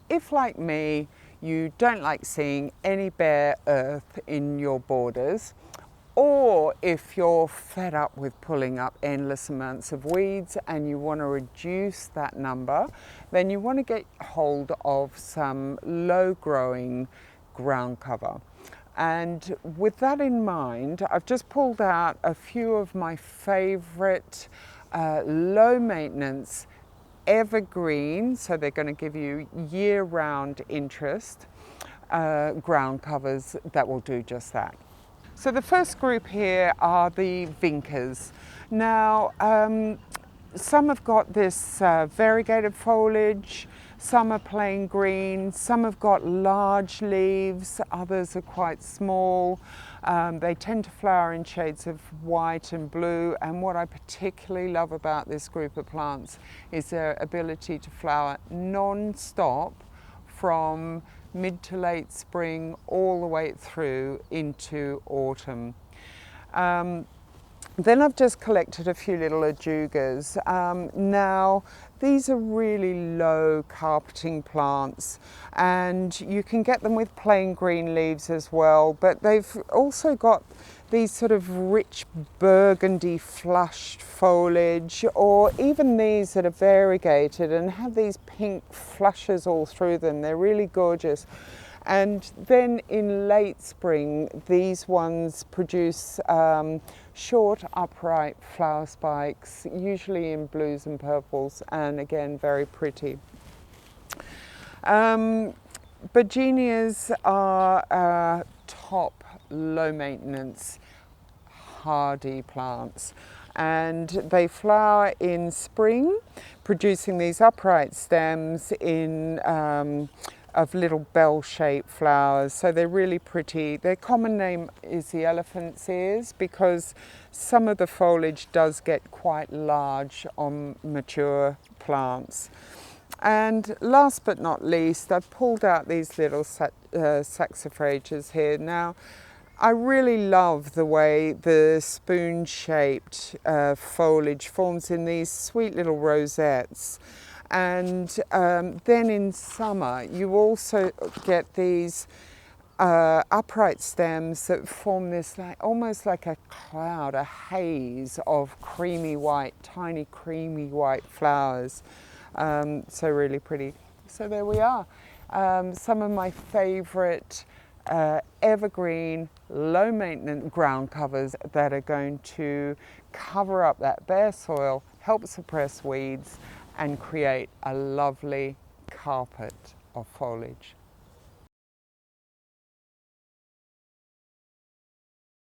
if, like me, you don't like seeing any bare earth in your borders, or if you're fed up with pulling up endless amounts of weeds and you want to reduce that number, then you want to get hold of some low growing ground cover. And with that in mind, I've just pulled out a few of my favorite low maintenance evergreen, so they're going to give you year-round interest, ground covers that will do just that. So the first group here are the Vincas. Now, some have got this variegated foliage, some are plain green, some have got large leaves, others are quite small. They tend to flower in shades of white and blue, and what I particularly love about this group of plants is their ability to flower non-stop from mid to late spring all the way through into autumn. Then I've just collected a few little Adjuchas. Now, these are really low carpeting plants, and you can get them with plain green leaves as well, but they've also got these sort of rich burgundy flushed foliage, or even these that are variegated and have these pink flushes all through them. They're really gorgeous. And then in late spring, these ones produce short upright flower spikes, usually in blues and purples, and again very pretty. Begonias are top low maintenance hardy plants, and they flower in spring, producing these upright stems in of little bell-shaped flowers, so they're really pretty. Their common name is the elephant's ears because some of the foliage does get quite large on mature plants. And last but not least, I've pulled out these little saxifrages here. Now, I really love the way the spoon-shaped foliage forms in these sweet little rosettes. And then in summer, you also get these upright stems that form this almost like a cloud, a haze of creamy white, tiny creamy white flowers. So really pretty. So there we are. Some of my favorite evergreen, low maintenance ground covers that are going to cover up that bare soil, help suppress weeds, and create a lovely carpet of foliage.